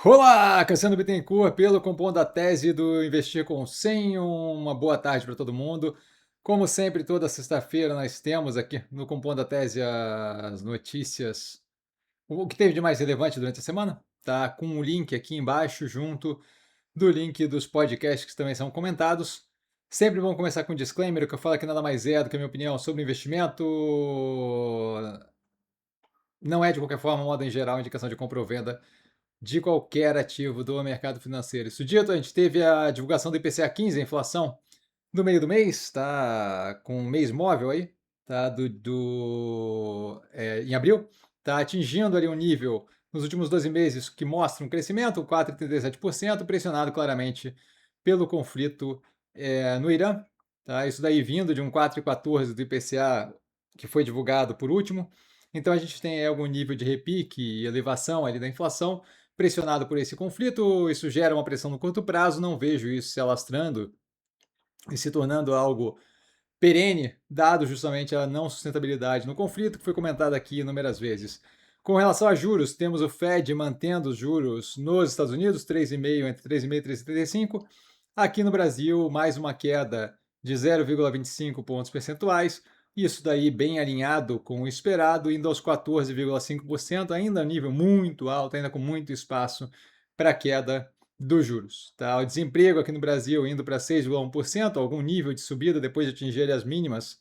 Olá, Cassiano Bittencourt, pelo Compondo a Tese do Investir com 100. Uma boa tarde para todo mundo. Como sempre, toda sexta-feira nós temos aqui no Compondo a Tese as notícias, o que teve de mais relevante durante a semana, tá? Com um link aqui embaixo, junto do link dos podcasts que também são comentados. Sempre vamos começar com um disclaimer, que eu falo que nada mais é do que a minha opinião sobre investimento. Não é, de qualquer forma, modo em geral, indicação de compra ou venda de qualquer ativo do mercado financeiro. Isso dito, a gente teve a divulgação do IPCA 15, a inflação do meio do mês, tá com um mês móvel aí, tá em abril, tá atingindo ali um nível nos últimos 12 meses que mostra um crescimento, 4,37%, pressionado claramente pelo conflito no Irã. Tá? Isso daí vindo de um 4,14 do IPCA que foi divulgado por último. Então a gente tem algum nível de repique e elevação ali da inflação, pressionado por esse conflito. Isso gera uma pressão no curto prazo, não vejo isso se alastrando e se tornando algo perene, dado justamente a não sustentabilidade no conflito, que foi comentado aqui inúmeras vezes. Com relação a juros, temos o Fed mantendo os juros nos Estados Unidos, 3,5 entre 3,5 e 3,75. Aqui no Brasil, mais uma queda de 0,25 pontos percentuais. Isso daí bem alinhado com o esperado, indo aos 14,5%, ainda a nível muito alto, ainda com muito espaço para queda dos juros. Tá? O desemprego aqui no Brasil indo para 6,1%, algum nível de subida depois de atingir as mínimas.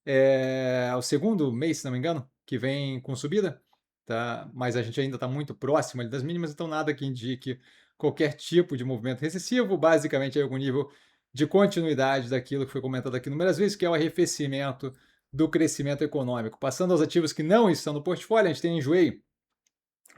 É o segundo mês, se não me engano, que vem com subida, tá? Mas a gente ainda está muito próximo ali das mínimas, então nada que indique qualquer tipo de movimento recessivo, basicamente é algum nível de continuidade daquilo que foi comentado aqui inúmeras vezes, que é o arrefecimento do crescimento econômico. Passando aos ativos que não estão no portfólio, a gente tem Enjoei,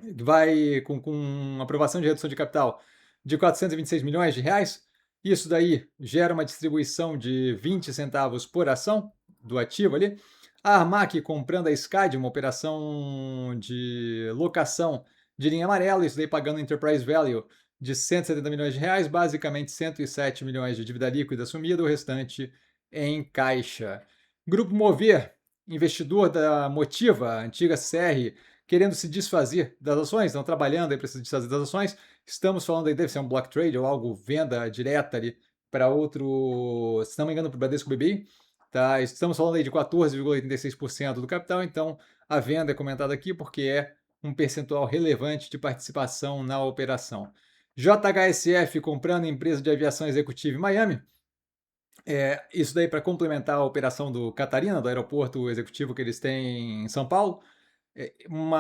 que vai com aprovação de redução de capital de 426 milhões de reais. Isso daí gera uma distribuição de 20 centavos por ação do ativo ali. A Armac comprando a SCAD, uma operação de locação de linha amarela, isso daí pagando Enterprise Value de 170 milhões de reais, basicamente 107 milhões de dívida líquida assumida, o restante em caixa. Grupo Mover, investidor da Motiva, antiga CR, querendo se desfazer das ações, estão trabalhando aí para se desfazer das ações. Estamos falando aí, deve ser um block trade ou algo, venda direta ali para outro, se não me engano, para o Bradesco BBI. Tá? Estamos falando aí de 14,86% do capital, então a venda é comentada aqui porque é um percentual relevante de participação na operação. JHSF comprando empresa de aviação executiva em Miami. Isso daí para complementar a operação do Catarina, do aeroporto executivo que eles têm em São Paulo. Um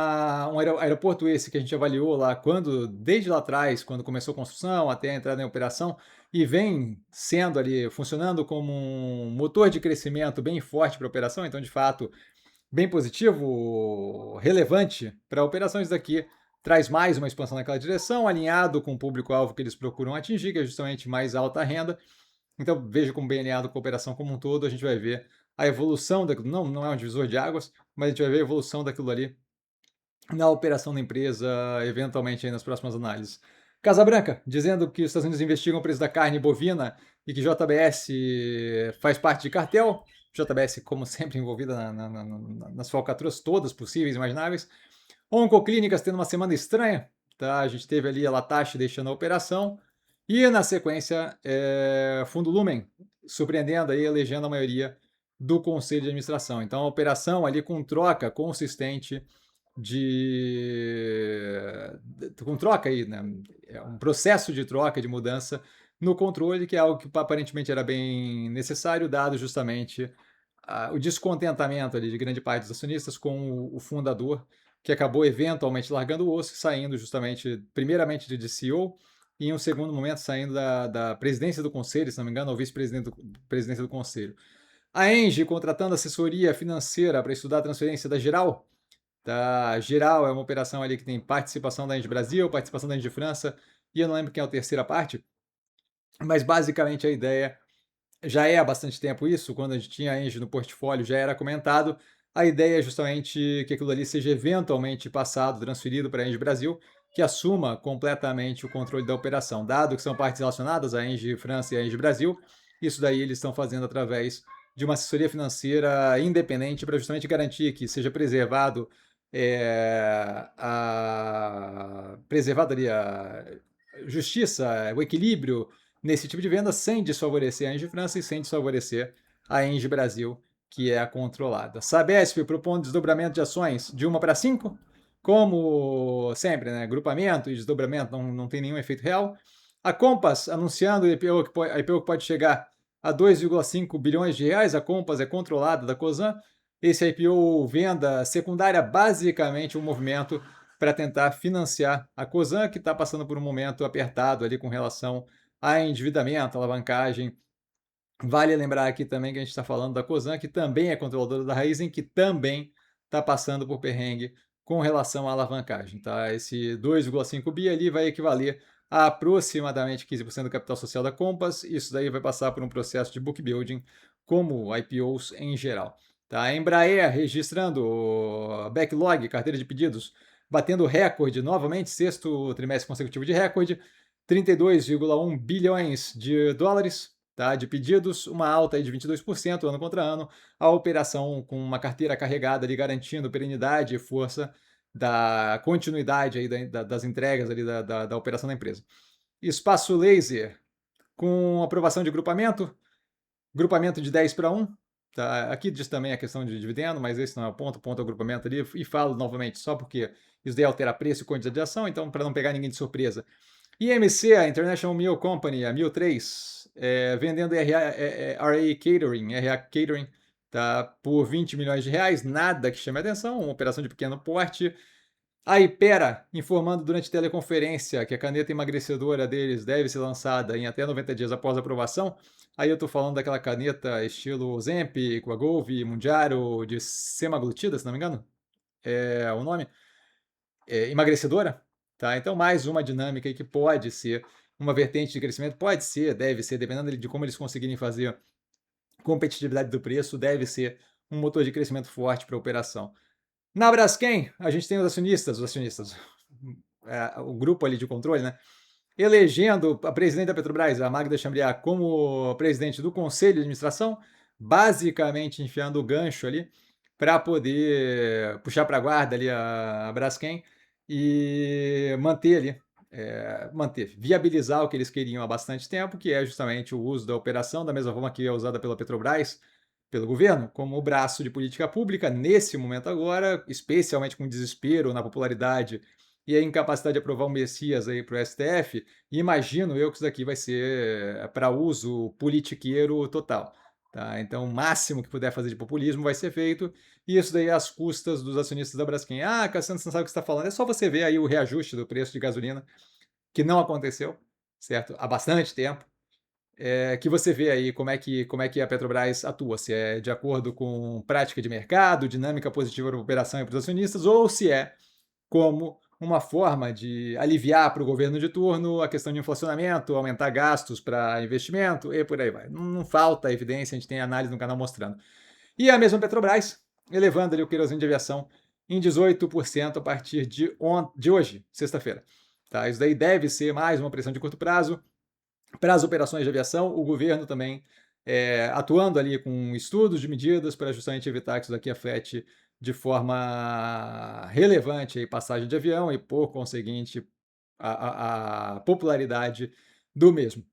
aeroporto esse que a gente avaliou lá desde lá atrás, quando começou a construção até a entrada em operação, e vem sendo ali, funcionando como um motor de crescimento bem forte para a operação, então de fato bem positivo, relevante para a operação. Isso daqui traz mais uma expansão naquela direção, alinhado com o público-alvo que eles procuram atingir, que é justamente mais alta renda. Então veja como bem alinhado com a operação como um todo, a gente vai ver a evolução daquilo, não é um divisor de águas, mas a gente vai ver a evolução daquilo ali na operação da empresa, eventualmente aí nas próximas análises. Casa Branca, dizendo que os Estados Unidos investigam o preço da carne bovina e que JBS faz parte de cartel. JBS, como sempre, envolvida nas falcatruas todas possíveis e imagináveis. Oncoclínicas tendo uma semana estranha. Tá? A gente teve ali a Latache deixando a operação. E na sequência, Fundo Lumen surpreendendo aí, elegendo a maioria do conselho de administração. Então, a operação ali com troca consistente com troca aí, né? É um processo de troca, de mudança no controle, que é algo que aparentemente era bem necessário, dado justamente o descontentamento ali de grande parte dos acionistas com o fundador, que acabou eventualmente largando o osso e saindo justamente, primeiramente de CEO, e em um segundo momento saindo da presidência do conselho, se não me engano, ou vice-presidência do conselho. A Engie contratando assessoria financeira para estudar a transferência da Geral. Tá? Geral é uma operação ali que tem participação da Engie Brasil, participação da Engie França, e eu não lembro quem é a terceira parte, mas basicamente a ideia já é há bastante tempo isso, quando a gente tinha a Engie no portfólio, já era comentado. A ideia é justamente que aquilo ali seja eventualmente passado, transferido para a Engie Brasil, que assuma completamente o controle da operação. Dado que são partes relacionadas, a Engie França e a Engie Brasil, isso daí eles estão fazendo através de uma assessoria financeira independente para justamente garantir que seja preservado preservado ali a justiça, o equilíbrio nesse tipo de venda, sem desfavorecer a Engie França e sem desfavorecer a Engie Brasil, que é a controlada. Sabesp propondo desdobramento de ações de 1 para 5, como sempre, né? Grupamento e desdobramento não tem nenhum efeito real. A Compass anunciando a IPO que pode chegar a 2,5 bilhões de reais. A Compass é controlada da Cosan. Esse IPO venda secundária, basicamente um movimento para tentar financiar a Cosan, que está passando por um momento apertado ali com relação a endividamento, alavancagem. Vale lembrar aqui também que a gente está falando da Cosan, que também é controladora da Raizen, que também está passando por perrengue com relação à alavancagem. Tá? Esse 2,5 bi ali vai equivaler a aproximadamente 15% do capital social da Compass. Isso daí vai passar por um processo de book building, como IPOs em geral. Tá? A Embraer registrando backlog, carteira de pedidos, batendo recorde novamente, sexto trimestre consecutivo de recorde, 32,1 bilhões de dólares. Tá, de pedidos, uma alta aí de 22% ano contra ano, a operação com uma carteira carregada ali garantindo perenidade e força da continuidade aí das entregas ali da operação da empresa. Espaço Laser com aprovação de grupamento de 10 para 1. Tá? Aqui diz também a questão de dividendo, mas esse não é o ponto é o grupamento ali. E falo novamente só porque isso daí altera preço e quantidade de ação, então para não pegar ninguém de surpresa. IMC, a International Meal Company, a Meal 3, vendendo RA Catering, tá, por 20 milhões de reais, nada que chame atenção, uma operação de pequeno porte. A Ipera informando durante teleconferência que a caneta emagrecedora deles deve ser lançada em até 90 dias após a aprovação. Aí eu estou falando daquela caneta estilo Ozempic, Wegovy, Mounjaro, de semaglutida, se não me engano, é o nome, emagrecedora. Tá? Então, mais uma dinâmica aí que pode ser uma vertente de crescimento, pode ser, deve ser, dependendo de como eles conseguirem fazer competitividade do preço, deve ser um motor de crescimento forte para a operação. Na Braskem, a gente tem os acionistas, o grupo ali de controle, né? Elegendo a presidente da Petrobras, a Magda Chambriard, como presidente do conselho de administração, basicamente enfiando o gancho ali para poder puxar para a guarda ali a Braskem e manter ali, viabilizar o que eles queriam há bastante tempo, que é justamente o uso da operação, da mesma forma que é usada pela Petrobras, pelo governo, como o braço de política pública, nesse momento agora, especialmente com desespero na popularidade e a incapacidade de aprovar o Messias aí para o STF, imagino eu que isso daqui vai ser para uso politiqueiro total. Tá? Então, o máximo que puder fazer de populismo vai ser feito, e isso daí às custas dos acionistas da Braskem. Ah, Cassiano, você não sabe o que você está falando. É só você ver aí o reajuste do preço de gasolina, que não aconteceu, certo? Há bastante tempo. Que você vê aí como é que a Petrobras atua, se é de acordo com prática de mercado, dinâmica positiva para a operação e para os acionistas, ou se é como uma forma de aliviar para o governo de turno a questão de inflacionamento, aumentar gastos para investimento e por aí vai. Não falta evidência, a gente tem análise no canal mostrando. E a mesma Petrobras, elevando ali o querosene de aviação em 18% a partir de hoje, sexta-feira. Tá? Isso daí deve ser mais uma pressão de curto prazo para as operações de aviação, o governo também atuando ali com estudos de medidas para justamente evitar que isso daqui afete de forma relevante a passagem de avião e, por conseguinte, a popularidade do mesmo.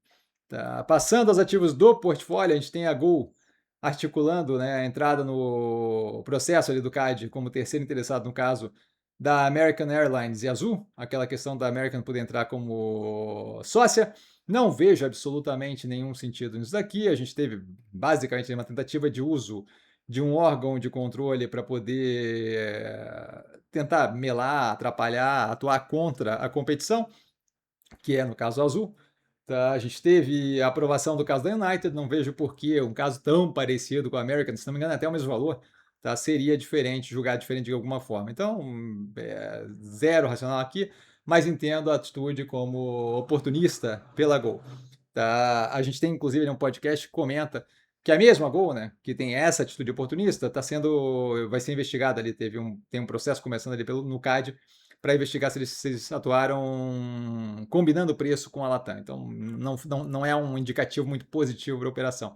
Tá? Passando aos ativos do portfólio, a gente tem a Gol articulando, né, a entrada no processo ali do CAD como terceiro interessado no caso da American Airlines e Azul, aquela questão da American poder entrar como sócia. Não vejo absolutamente nenhum sentido nisso daqui. A gente teve basicamente uma tentativa de uso de um órgão de controle para poder tentar melar, atrapalhar, atuar contra a competição, que é no caso Azul. Tá? A gente teve a aprovação do caso da United, não vejo por que um caso tão parecido com a American, se não me engano, é até o mesmo valor, tá? Seria diferente, julgar diferente de alguma forma. Então, zero racional aqui, mas entendo a atitude como oportunista pela Gol. Tá? A gente tem, inclusive, um podcast que comenta que a mesma Gol, né, que tem essa atitude oportunista, vai ser investigada ali, tem um processo começando ali no CAD, para investigar se eles atuaram combinando o preço com a Latam. Então, não é um indicativo muito positivo para a operação.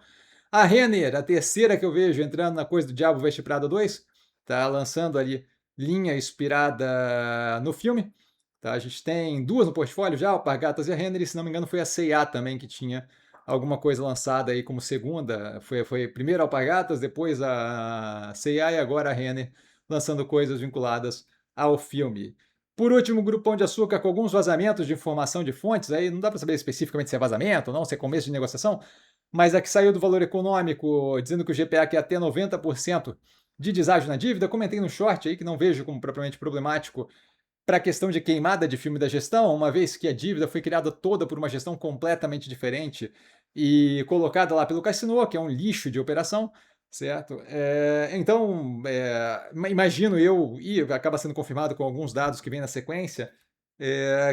A Renner, a terceira que eu vejo entrando na coisa do Diabo Veste Prada 2, tá lançando ali linha inspirada no filme. Tá? A gente tem duas no portfólio já, Alpargatas e a Renner, e se não me engano foi a C&A também que tinha alguma coisa lançada aí como segunda. Foi primeiro a Alpargatas, depois a C&A e agora a Renner lançando coisas vinculadas ao filme. Por último, grupo Pão de Açúcar com alguns vazamentos de informação de fontes, aí não dá para saber especificamente se é vazamento ou não, se é começo de negociação, mas a que saiu do Valor Econômico dizendo que o GPA quer ter 90% de deságio na dívida. Comentei no short aí que não vejo como propriamente problemático para a questão de queimada de filme da gestão, uma vez que a dívida foi criada toda por uma gestão completamente diferente e colocada lá pelo Cassino, que é um lixo de operação, certo? Então, imagino eu, e acaba sendo confirmado com alguns dados que vêm na sequência,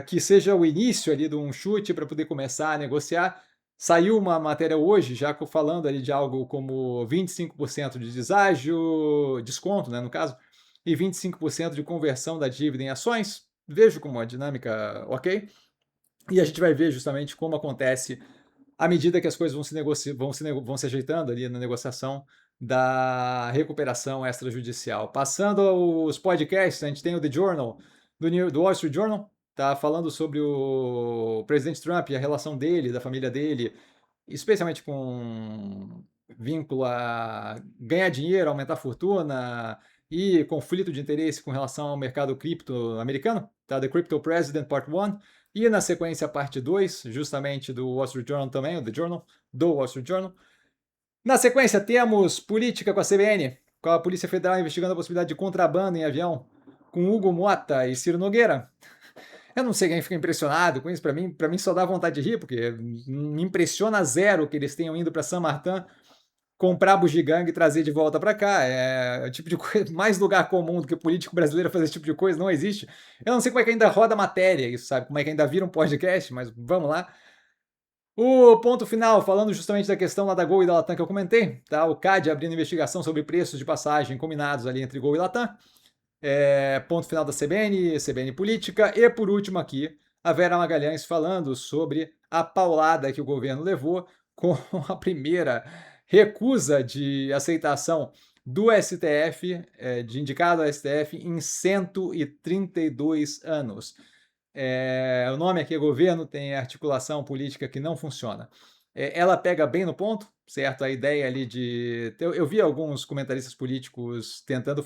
que seja o início ali de um chute para poder começar a negociar. Saiu uma matéria hoje, já falando ali de algo como 25% de deságio, desconto, né, no caso, e 25% de conversão da dívida em ações. Vejo como uma dinâmica ok. E a gente vai ver justamente como acontece à medida que as coisas vão se ajeitando ali na negociação da recuperação extrajudicial. Passando aos podcasts, a gente tem o The Journal, do Wall Street Journal, tá falando sobre o presidente Trump e a relação dele, da família dele, especialmente com vínculo a ganhar dinheiro, aumentar a fortuna e conflito de interesse com relação ao mercado cripto americano, tá? The Crypto President Part 1, e na sequência a parte 2, justamente do Wall Street Journal também, The Journal, do Wall Street Journal. Na sequência temos política com a CBN, com a Polícia Federal investigando a possibilidade de contrabando em avião, com Hugo Mota e Ciro Nogueira. Eu não sei quem fica impressionado com isso, para mim só dá vontade de rir, porque me impressiona zero que eles tenham ido para San Martin comprar bugiganga e trazer de volta para cá. É o tipo de coisa, mais lugar comum do que político brasileiro fazer esse tipo de coisa, não existe. Eu não sei como é que ainda roda matéria isso, sabe? Como é que ainda vira um podcast, mas vamos lá. O ponto final, falando justamente da questão lá da Gol e da Latam que eu comentei, tá? O CAD abrindo investigação sobre preços de passagem combinados ali entre Gol e Latam. Ponto final da CBN, CBN Política. E por último aqui, a Vera Magalhães falando sobre a paulada que o governo levou com a primeira recusa de aceitação do STF, de indicado ao STF, em 132 anos. O nome aqui é governo, tem articulação política que não funciona. Ela pega bem no ponto, certo? A ideia ali de... Eu vi alguns comentaristas políticos tentando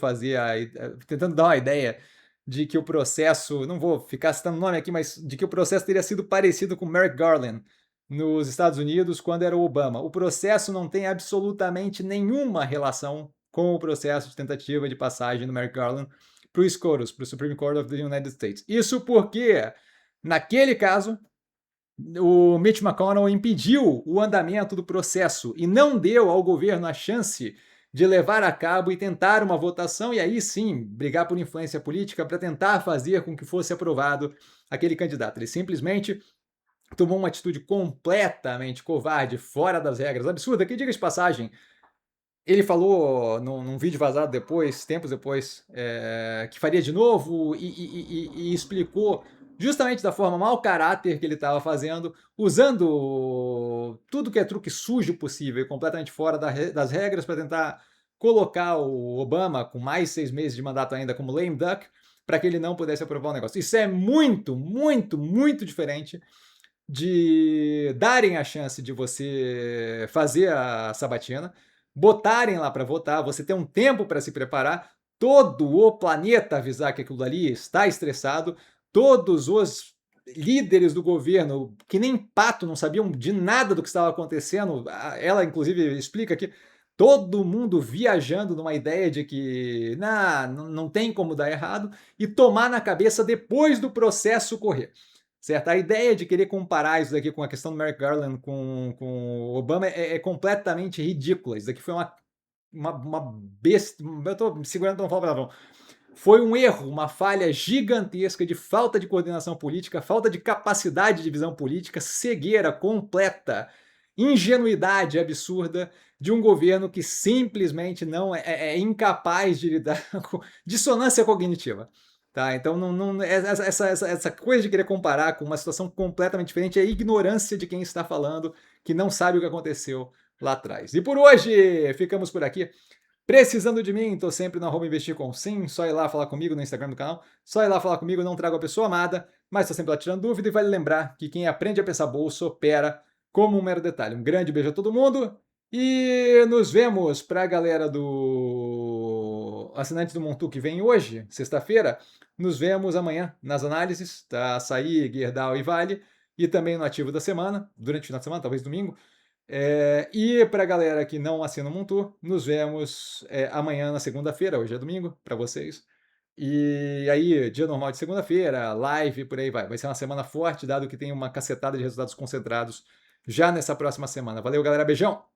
dar uma ideia de que o processo, não vou ficar citando o nome aqui, mas de que o processo teria sido parecido com Merrick Garland nos Estados Unidos quando era o Obama. O processo não tem absolutamente nenhuma relação com o processo de tentativa de passagem do Merrick Garland para o SCOTUS, para o Supreme Court of the United States. Isso porque, naquele caso, o Mitch McConnell impediu o andamento do processo e não deu ao governo a chance de levar a cabo e tentar uma votação e aí sim brigar por influência política para tentar fazer com que fosse aprovado aquele candidato. Ele simplesmente tomou uma atitude completamente covarde, fora das regras, absurda, que diga de passagem, ele falou num vídeo vazado depois, tempos depois, que faria de novo e explicou justamente da forma mau caráter que ele estava fazendo, usando tudo que é truque sujo possível, completamente fora das regras para tentar colocar o Obama com mais 6 meses de mandato ainda como lame duck, para que ele não pudesse aprovar o negócio. Isso é muito, muito, muito diferente de darem a chance de você fazer a sabatina, botarem lá para votar, você ter um tempo para se preparar, todo o planeta avisar que aquilo ali está estressado, todos os líderes do governo, que nem pato, não sabiam de nada do que estava acontecendo, ela inclusive explica que todo mundo viajando numa ideia de que não tem como dar errado e tomar na cabeça depois do processo correr. Certo? A ideia de querer comparar isso daqui com a questão do Merrick Garland com o Obama é completamente ridícula. Isso daqui foi uma besta. Eu estou me segurando para não falar palavrão. Foi um erro, uma falha gigantesca de falta de coordenação política, falta de capacidade de visão política, cegueira completa, ingenuidade absurda de um governo que simplesmente não é incapaz de lidar com dissonância cognitiva. Tá, então essa coisa de querer comparar com uma situação completamente diferente é ignorância de quem está falando, que não sabe o que aconteceu lá atrás. E por hoje ficamos por aqui. Precisando de mim, tô sempre no @investircom. Sim, só ir lá falar comigo no Instagram do canal, só ir lá falar comigo, não trago a pessoa amada, mas tô sempre lá tirando dúvida e vale lembrar que quem aprende a pensar bolsa opera como um mero detalhe. Um grande beijo a todo mundo e nos vemos para a galera do assinante do Montu que vem hoje, sexta-feira. Nos vemos amanhã nas análises, tá? Açaí, Gerdau e Vale, e também no ativo da semana, durante o final de semana, talvez domingo. E para a galera que não assina o Montu, nos vemos amanhã na segunda-feira, hoje é domingo, para vocês. E aí, dia normal de segunda-feira, live, por aí vai. Vai ser uma semana forte, dado que tem uma cacetada de resultados concentrados já nessa próxima semana. Valeu, galera, beijão!